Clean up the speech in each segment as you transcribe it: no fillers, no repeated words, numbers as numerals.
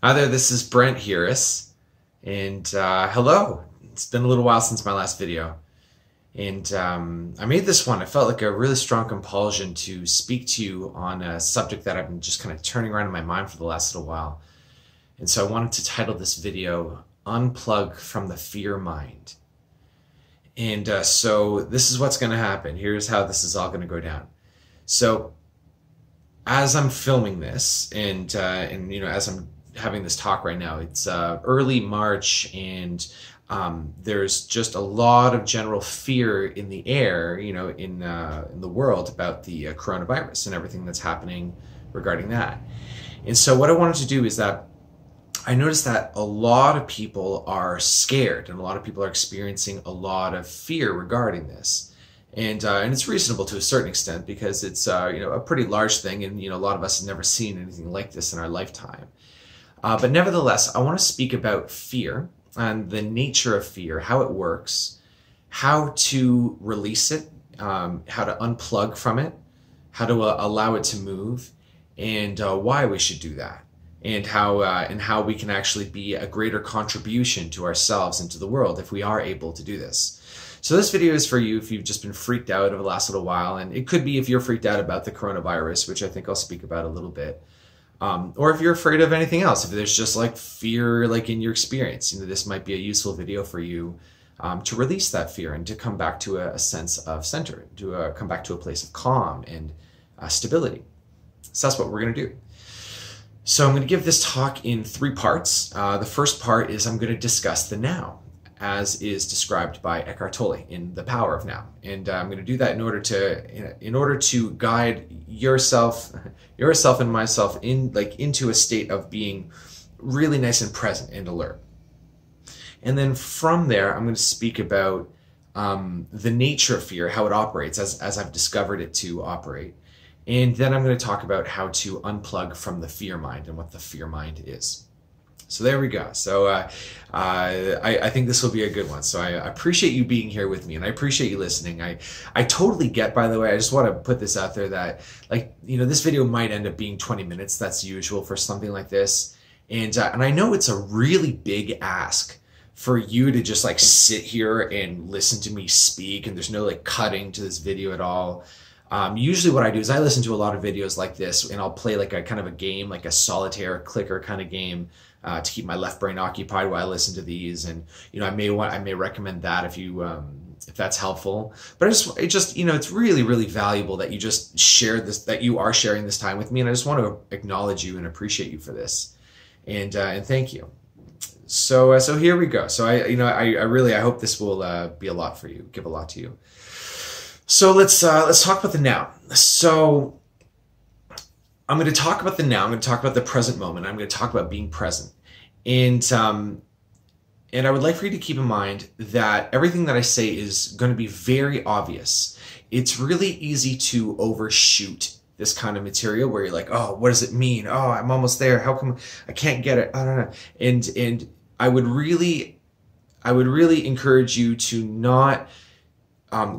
Hi there, this is Brent Harris, and hello. It's been a little while since my last video, and I made this one. I felt like a really strong compulsion to speak to you on a subject that I've been just kind of turning around in my mind for the last little while. And so I wanted to title this video, Unplug from the Fear Mind. And so this is what's going to happen. Here's how this is all going to go down. So as I'm filming this, and as I'm having this talk right now, it's early March, and there's just a lot of general fear in the air, in the world about the coronavirus and everything that's happening regarding that. And so what I wanted to do is that I noticed that a lot of people are scared, and a lot of people are experiencing a lot of fear regarding this. And it's reasonable to a certain extent, because it's a pretty large thing, and a lot of us have never seen anything like this in our lifetime. But nevertheless, I want to speak about fear and the nature of fear, how it works, how to release it, how to unplug from it, how to allow it to move, and why we should do that, and how we can actually be a greater contribution to ourselves and to the world if we are able to do this. So this video is for you if you've just been freaked out over the last little while, and it could be if you're freaked out about the coronavirus, which I think I'll speak about a little bit. Or if you're afraid of anything else, if there's just like fear like in your experience, this might be a useful video for you to release that fear and to come back to a sense of center, to come back to a place of calm and stability. So that's what we're going to do. So I'm going to give this talk in 3 parts. The first part is I'm going to discuss the now, as is described by Eckhart Tolle in The Power of Now. And I'm going to do that in order to guide yourself and myself into a state of being really nice and present and alert. And then from there, I'm going to speak about the nature of fear, how it operates as I've discovered it to operate. And then I'm going to talk about how to unplug from the fear mind and what the fear mind is. So there we go. So I think this will be a good one. So I appreciate you being here with me, and I appreciate you listening. I totally get, by the way, I just want to put this out there that, this video might end up being 20 minutes. That's usual for something like this. And I know it's a really big ask for you to just sit here and listen to me speak, and there's no cutting to this video at all. Usually what I do is I listen to a lot of videos like this, and I'll play a kind of a game, like a solitaire clicker kind of game, to keep my left brain occupied while I listen to these. And I may recommend that if that's helpful. But it's really, really valuable that you just share this, that you are sharing this time with me, and I just want to acknowledge you and appreciate you for this, and thank you. So here we go. So I hope this will be a lot for you, give a lot to you. So let's talk about the now. So I'm going to talk about the now. I'm going to talk about the present moment. I'm going to talk about being present. And I would like for you to keep in mind that everything that I say is going to be very obvious. It's really easy to overshoot this kind of material where you're like, oh, what does it mean? Oh, I'm almost there. How come I can't get it? I don't know. And I would really encourage you to not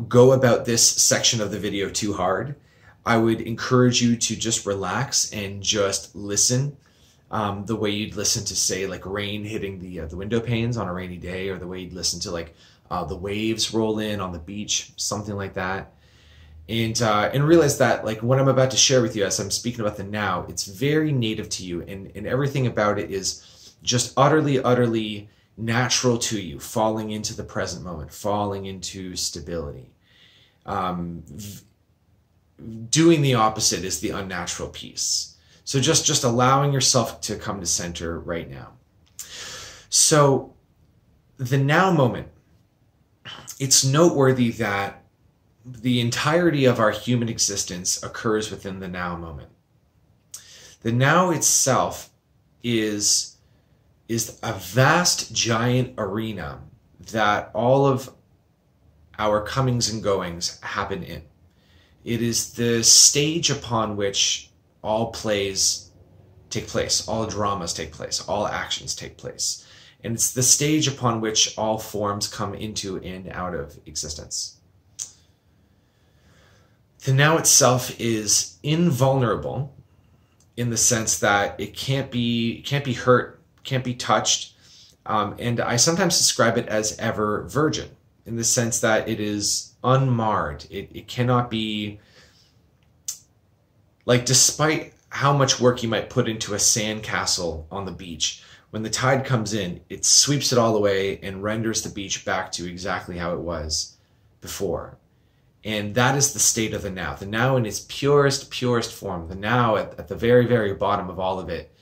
go about this section of the video too hard. I would encourage you to just relax and just listen, the way you'd listen to, say, rain hitting the window panes on a rainy day, or the way you'd listen to the waves roll in on the beach, something like that. And realize that what I'm about to share with you, as I'm speaking about the now, it's very native to you, and everything about it is just utterly natural to you, falling into the present moment, falling into stability. Doing the opposite is the unnatural piece. So just allowing yourself to come to center right now. So the now moment, it's noteworthy that the entirety of our human existence occurs within the now moment. The now itself is a vast, giant arena that all of our comings and goings happen in. It is the stage upon which all plays take place, all dramas take place, all actions take place. And it's the stage upon which all forms come into and out of existence. The now itself is invulnerable in the sense that it can't be hurt, can't be touched. And I sometimes describe it as ever virgin, in the sense that it is unmarred. It cannot be, like, despite how much work you might put into a sandcastle on the beach, when the tide comes in, it sweeps it all away and renders the beach back to exactly how it was before. And that is the state of the now. The now in its purest form. The now at the very, very bottom of all of it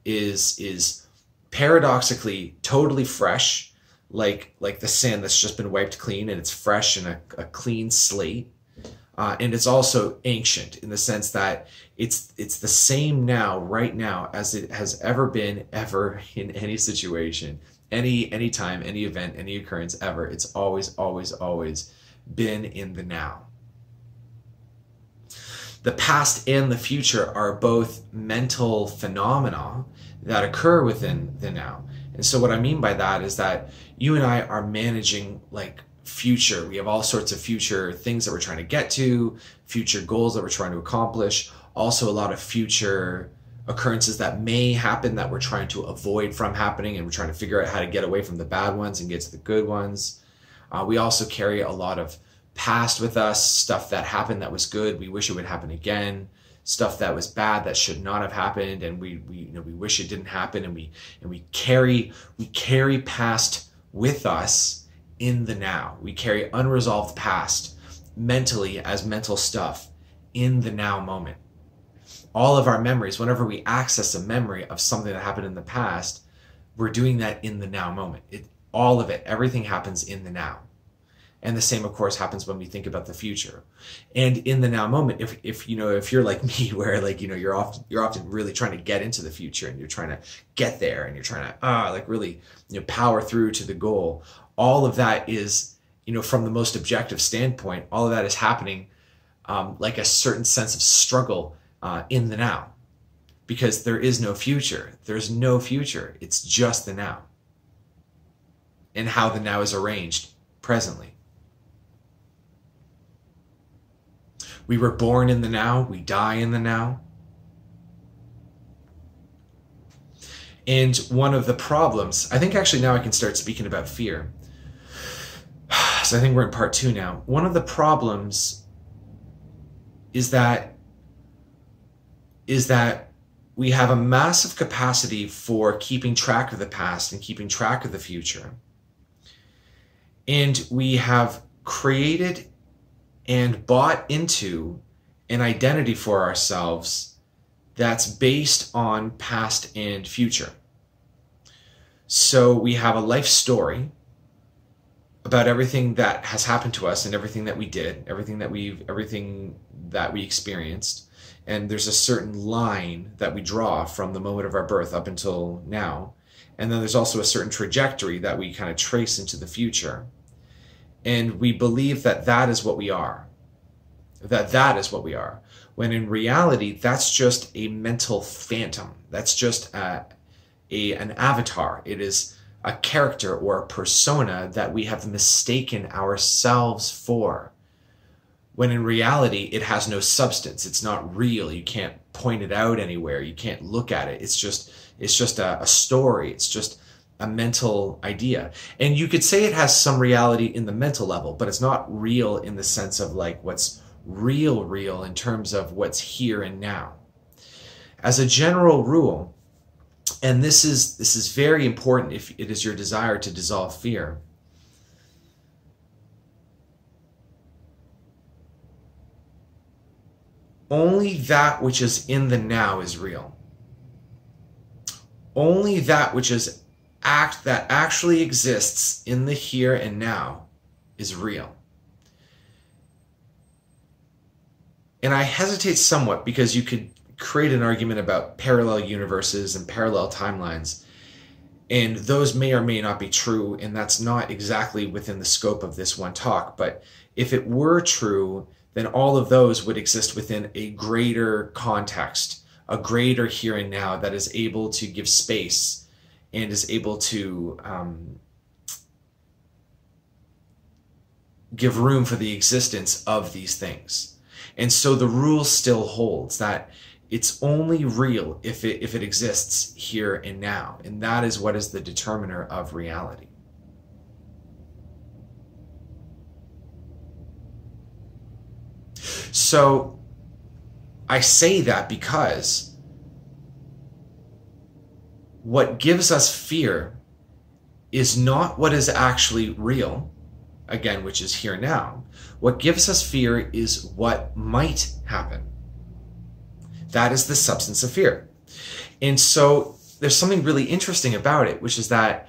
is paradoxically totally fresh, like the sand that's just been wiped clean, and it's fresh and a clean slate. And it's also ancient in the sense that it's the same now, right now, as it has ever been, ever, in any situation, any time, any event, any occurrence ever. It's always, always, always been in the now. The past and the future are both mental phenomena that occur within the now. And so what I mean by that is that you and I are managing, like, future. We have all sorts of future things that we're trying to get to, future goals that we're trying to accomplish, also a lot of future occurrences that may happen that we're trying to avoid from happening, and we're trying to figure out how to get away from the bad ones and get to the good ones. We also carry a lot of past with us, stuff that happened that was good, we wish it would happen again, stuff that was bad that should not have happened, and we wish it didn't happen, and we carry past with us in the now. We carry unresolved past mentally as mental stuff in the now moment. All of our memories, whenever we access a memory of something that happened in the past, we're doing that in the now moment. All of it, everything happens in the now. And the same, of course, happens when we think about the future. And in the now moment, if you're like me, where, like, you're often really trying to get into the future, and you're trying to get there, and you're trying to really power through to the goal. All of that is, from the most objective standpoint, all of that is happening like a certain sense of struggle in the now, because there is no future. There's no future. It's just the now, and how the now is arranged presently. We were born in the now. We die in the now. And one of the problems, I think actually now I can start speaking about fear. So I think we're in part 2 now. One of the problems is that we have a massive capacity for keeping track of the past and keeping track of the future. And we have created and bought into an identity for ourselves that's based on past and future. So we have a life story about everything that has happened to us and everything that we did, everything that we experienced. And there's a certain line that we draw from the moment of our birth up until now. And then there's also a certain trajectory that we kind of trace into the future. And we believe that that is what we are. That is what we are. When in reality, that's just a mental phantom. That's just an avatar. It is a character or a persona that we have mistaken ourselves for. When in reality, it has no substance. It's not real. You can't point it out anywhere. You can't look at it. It's just a story. It's just a mental idea. And you could say it has some reality in the mental level, but it's not real in the sense of like what's real in terms of what's here and now. As a general rule, and this is very important if it is your desire to dissolve fear, only that which is in the now is real. Only that which is that actually exists in the here and now is real. And I hesitate somewhat because you could create an argument about parallel universes and parallel timelines, and those may or may not be true, and that's not exactly within the scope of this one talk. But if it were true, then all of those would exist within a greater context, a greater here and now that is able to give space and is able to give room for the existence of these things. And so the rule still holds that It's only real if it exists here and now. And that is what is the determiner of reality. So I say that because what gives us fear is not what is actually real, again, which is here now. What gives us fear is what might happen. That is the substance of fear. And so there's something really interesting about it, which is that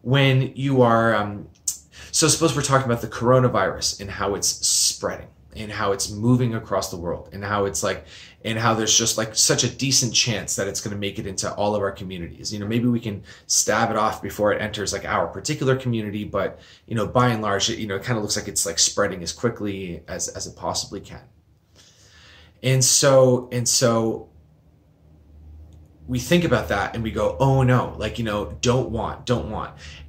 when you are, so suppose we're talking about the coronavirus and how it's spreading and how it's moving across the world and how it's like, and how there's just like such a decent chance that it's going to make it into all of our communities. You know, maybe we can stab it off before it enters like our particular community, but you know, by and large, it, you know, it kind of looks like it's like spreading as quickly as it possibly can. And so we think about that and we go, oh no, like, you know, don't want.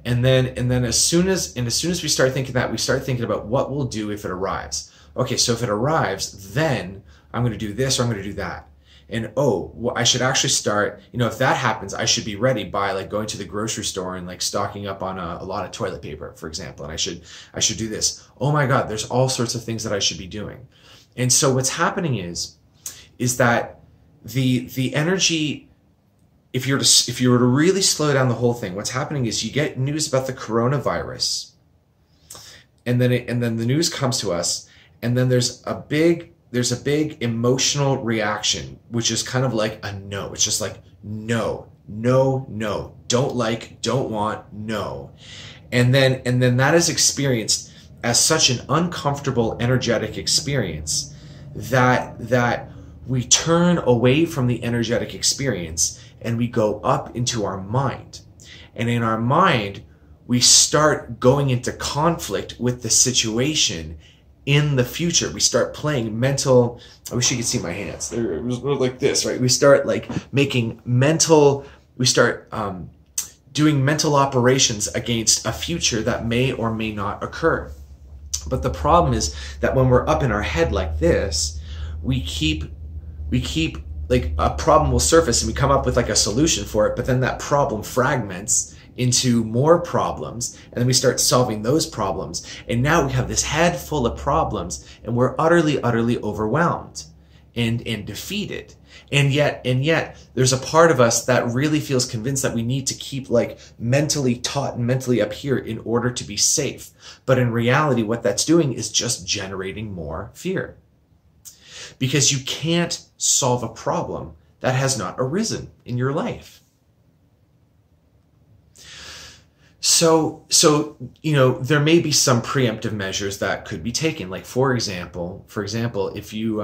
And then as soon as we start thinking that, we start thinking about what we'll do if it arrives. Okay, so if it arrives, then I'm going to do this or I'm going to do that. And oh, well, I should actually start, you know, if that happens, I should be ready by like going to the grocery store and like stocking up on a lot of toilet paper, for example. And I should do this. Oh my God, there's all sorts of things that I should be doing. And so what's happening is that the energy, if you were to really slow down the whole thing, what's happening is you get news about the coronavirus, and then the news comes to us, and then there's a big emotional reaction, which is kind of like a no. It's just like no, don't like, don't want, no. And then that is experienced as such an uncomfortable energetic experience that we turn away from the energetic experience and we go up into our mind. And in our mind, we start going into conflict with the situation in the future. We start playing mental, I wish you could see my hands. They're like this, right? We start like making mental, we start doing mental operations against a future that may or may not occur. But the problem is that when we're up in our head like this, we keep like a problem will surface and we come up with like a solution for it, but then that problem fragments into more problems, and then we start solving those problems. And now we have this head full of problems and we're utterly overwhelmed and defeated. And yet there's a part of us that really feels convinced that we need to keep like mentally taut and mentally up here in order to be safe. But in reality, what that's doing is just generating more fear. Because you can't solve a problem that has not arisen in your life. So, you know, there may be some preemptive measures that could be taken. Like, for example, if you,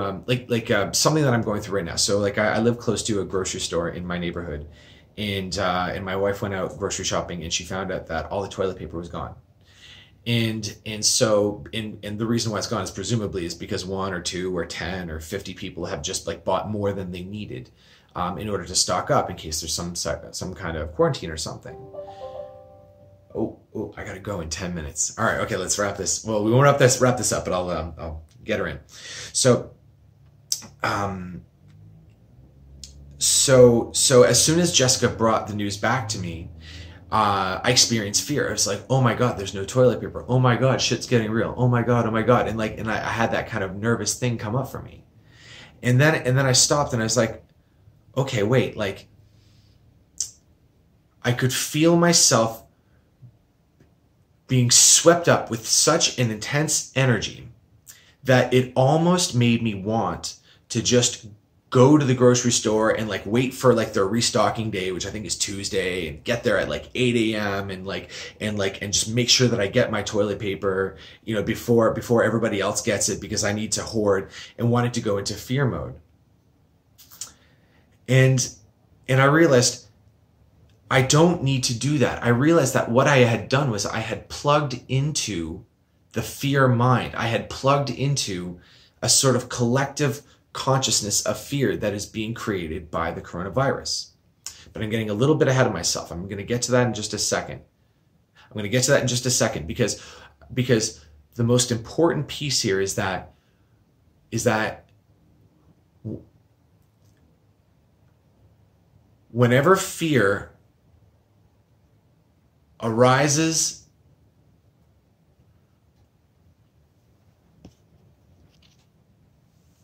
something that I'm going through right now. So like I live close to a grocery store in my neighborhood, and my wife went out grocery shopping and she found out that all the toilet paper was gone. And the reason why it's gone is presumably is because 1 or 2 or 10 or 50 people have just like bought more than they needed in order to stock up in case there's some kind of quarantine or something. Oh, I gotta go in 10 minutes. All right, okay, let's wrap this. Well, we won't wrap this up, but I'll get her in. So as soon as Jessica brought the news back to me, I experienced fear. I was like, oh my God, there's no toilet paper. Oh my God, shit's getting real. Oh my God. And I had that kind of nervous thing come up for me. And then I stopped and I was like, okay, wait, like I could feel myself being swept up with such an intense energy that it almost made me want to just go to the grocery store and like wait for like their restocking day, which I think is Tuesday, and get there at like 8 a.m. and just make sure that I get my toilet paper, you know, before everybody else gets it, because I need to hoard, and wanted to go into fear mode. And I realized I don't need to do that. I realized that what I had done was I had plugged into the fear mind. I had plugged into a sort of collective consciousness of fear that is being created by the coronavirus. But I'm getting a little bit ahead of myself. I'm going to get to that in just a second. Because the most important piece here is that whenever fear arises,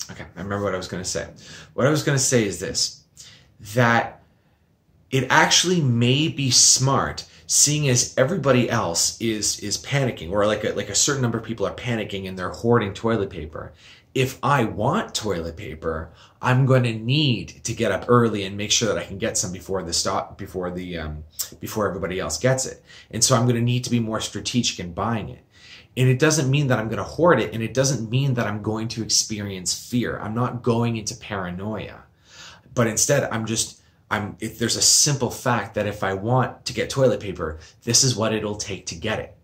okay, I remember what I was going to say. What I was going to say is this, that it actually may be smart, seeing as everybody else is panicking, or like a certain number of people are panicking and they're hoarding toilet paper. If I want toilet paper, I'm going to need to get up early and make sure that I can get some before everybody else gets it. And so I'm going to need to be more strategic in buying it. And it doesn't mean that I'm going to hoard it, and it doesn't mean that I'm going to experience fear. I'm not going into paranoia. But instead, if there's a simple fact that if I want to get toilet paper, this is what it'll take to get it.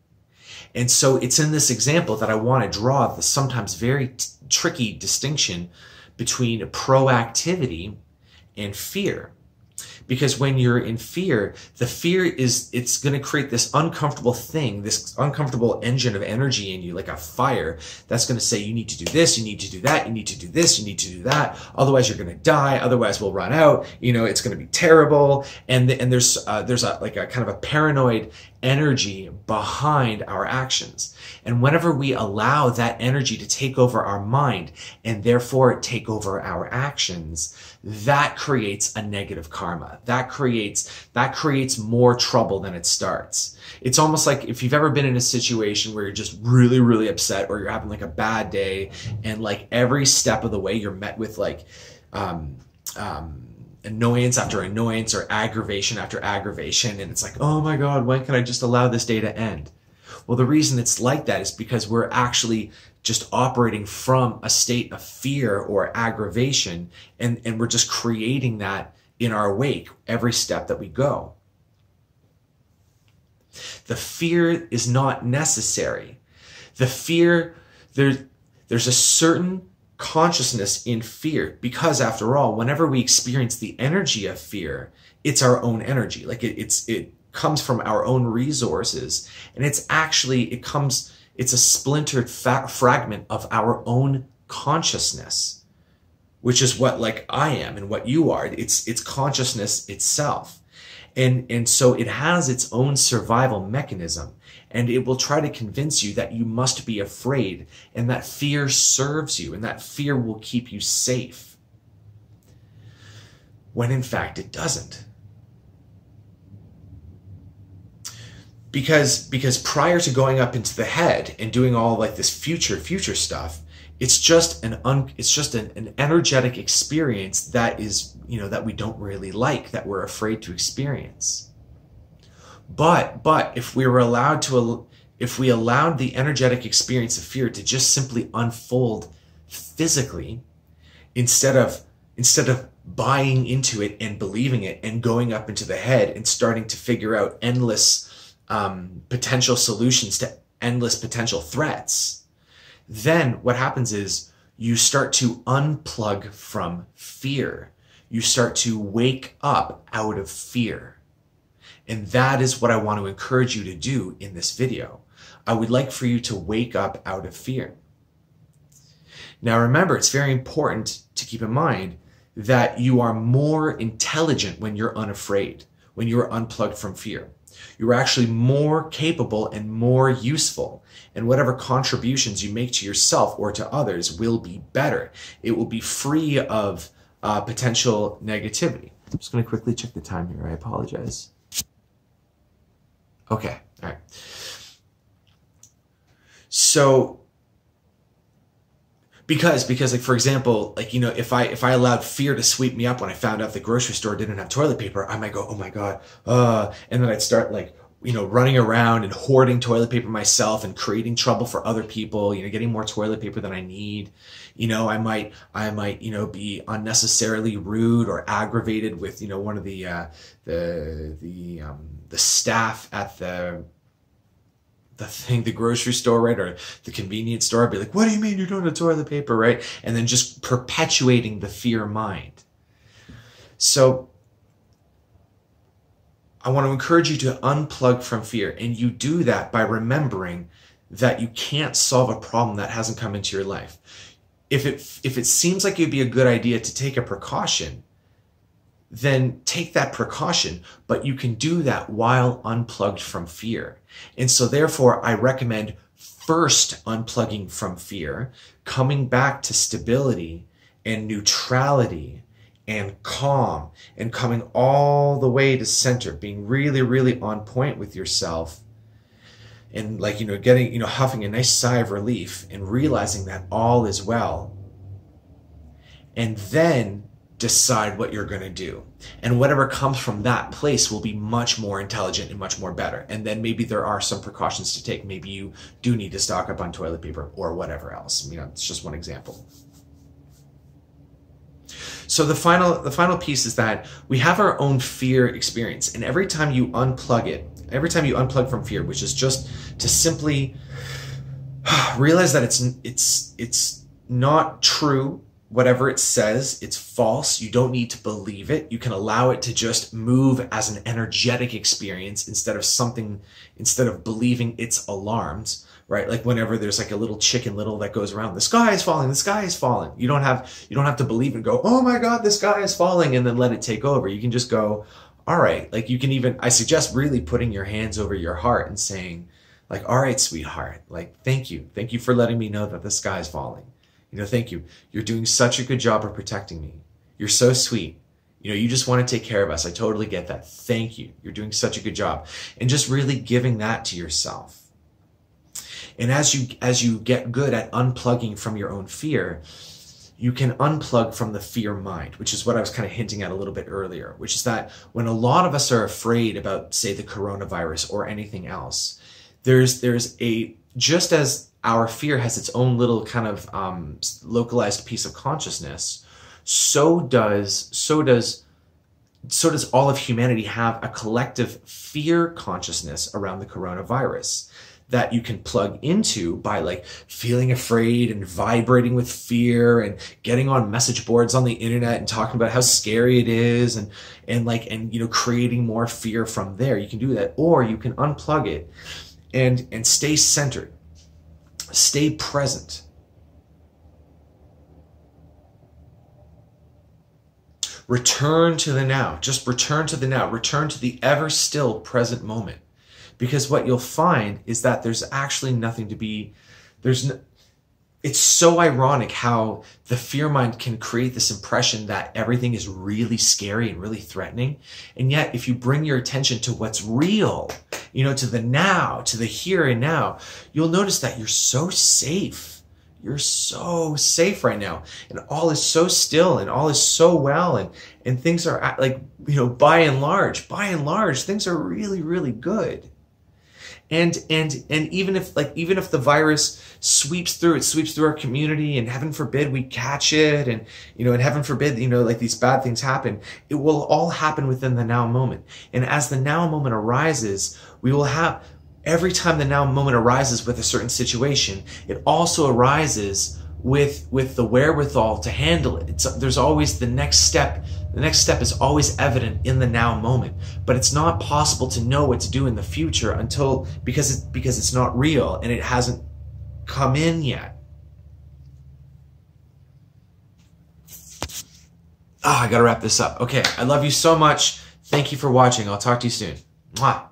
And so it's in this example that I want to draw the sometimes very tricky distinction between proactivity and fear. Because when you're in fear, the fear it's going to create this uncomfortable thing, this uncomfortable engine of energy in you, like a fire, that's going to say, you need to do this, you need to do that, you need to do this, you need to do that. Otherwise, you're going to die. Otherwise, we'll run out. It's going to be terrible. And there's a kind of a paranoid energy behind our actions. And whenever we allow that energy to take over our mind and therefore take over our actions, that creates a negative karma. That creates more trouble than it starts. It's almost like if you've ever been in a situation where you're just really, really upset, or you're having like a bad day, and like every step of the way you're met with like annoyance after annoyance, or aggravation after aggravation, and it's like, oh my God, when can I just allow this day to end? Well, the reason it's like that is because we're actually just operating from a state of fear or aggravation, and we're just creating that in our wake every step that we go. The fear is not necessary. The fear, there's a certain consciousness in fear, because after all, whenever we experience the energy of fear, it's our own energy. Like it comes from our own resources, and it's a splintered fragment of our own consciousness, which is what like I am and what you are. It's consciousness itself. And so it has its own survival mechanism, and it will try to convince you that you must be afraid, and that fear serves you, and that fear will keep you safe, when in fact it doesn't. Because prior to going up into the head and doing all like this future stuff, it's just an energetic experience that is, that we don't really like, that we're afraid to experience. But if we allowed the energetic experience of fear to just simply unfold physically, instead of buying into it and believing it and going up into the head and starting to figure out endless potential solutions to endless potential threats, then what happens is you start to unplug from fear. You start to wake up out of fear. And that is what I want to encourage you to do in this video. I would like for you to wake up out of fear. Now remember, it's very important to keep in mind that you are more intelligent when you're unafraid, when you're unplugged from fear. You're actually more capable and more useful, and whatever contributions you make to yourself or to others will be better. It will be free of potential negativity. I'm just going to quickly check the time here. I apologize. Okay, all right. So, because like, for example, like, if I allowed fear to sweep me up when I found out the grocery store didn't have toilet paper, I might go, oh my God, and then I'd start like, running around and hoarding toilet paper myself and creating trouble for other people, getting more toilet paper than I need. I might, be unnecessarily rude or aggravated with, one of the staff at the grocery store, right? Or the convenience store. I'd be like, what do you mean you don't have toilet paper, right? And then just perpetuating the fear mind. So I want to encourage you to unplug from fear. And you do that by remembering that you can't solve a problem that hasn't come into your life. If it seems like it'd be a good idea to take a precaution, then take that precaution, but you can do that while unplugged from fear. And so therefore, I recommend first unplugging from fear, coming back to stability and neutrality and calm, and coming all the way to center, being really, really on point with yourself. And like, getting, huffing a nice sigh of relief and realizing that all is well. And then decide what you're going to do. And whatever comes from that place will be much more intelligent and much more better. And then maybe there are some precautions to take. Maybe you do need to stock up on toilet paper or whatever else. It's just one example. So the final piece is that we have our own fear experience. And every time you unplug it, every time you unplug from fear, which is just to simply realize that it's not true. Whatever it says, it's false. You don't need to believe it. You can allow it to just move as an energetic experience instead of believing its alarms, right? Like whenever there's like a little chicken little that goes around, the sky is falling, the sky is falling. You don't have to believe and go, oh my God, the sky is falling, and then let it take over. You can just go, all right. Like you can even, I suggest really putting your hands over your heart and saying like, all right, sweetheart, like, thank you. Thank you for letting me know that the sky is falling. Thank you. You're doing such a good job of protecting me. You're so sweet. You just want to take care of us. I totally get that. Thank you. You're doing such a good job. And just really giving that to yourself. And as you get good at unplugging from your own fear, you can unplug from the fear mind, which is what I was kind of hinting at a little bit earlier, which is that when a lot of us are afraid about, say, the coronavirus or anything else, there's just as our fear has its own little kind of localized piece of consciousness, so does all of humanity have a collective fear consciousness around the coronavirus that you can plug into by like feeling afraid and vibrating with fear and getting on message boards on the internet and talking about how scary it is and creating more fear from there. You can do that, or you can unplug it and stay centered. Stay present. Return to the now. Just return to the now. Return to the ever still present moment. Because what you'll find is that there's actually nothing to be, it's so ironic how the fear mind can create this impression that everything is really scary and really threatening. And yet, if you bring your attention to what's real, to the now, to the here and now, you'll notice that you're so safe. You're so safe right now. And all is so still and all is so well. And things are like, by and large, things are really, really good. And even if the virus sweeps through our community, and heaven forbid we catch it, and heaven forbid like these bad things happen, it will all happen within the now moment. And as the now moment arises, we will have, every time the now moment arises with a certain situation, it also arises with the wherewithal to handle it. There's always the next step. The next step is always evident in the now moment, but it's not possible to know what to do in the future because it's not real and it hasn't come in yet. I gotta wrap this up. Okay, I love you so much. Thank you for watching. I'll talk to you soon. Mwah.